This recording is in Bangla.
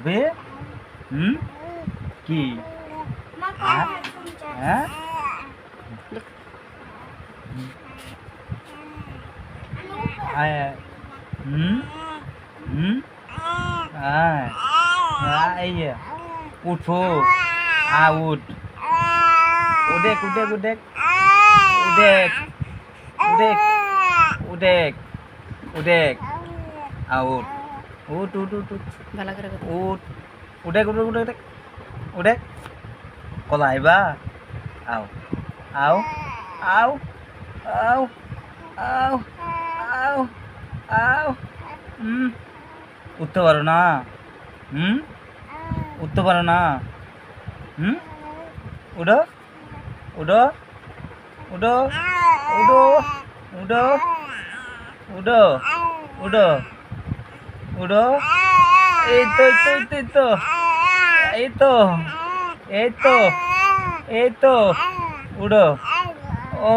হবে কি হ্যাঁ এই যে উঠো উঠ উদেক উদেক উদেক উদেক উদেক উদেক উদেক উঠ উঠ উঠ উঠ উঠ উঠ উদেক উদেক উদেক উদেক কলা আহিবা আও আও আও আও আও আও আও উঠতে পারো না উঠতে পারো না উঠো উঠো উঠো উঠো উঠো উঠো উঠো উঠো এই তো এই তো এই তো এই তো এই তো এই তো উঠো ও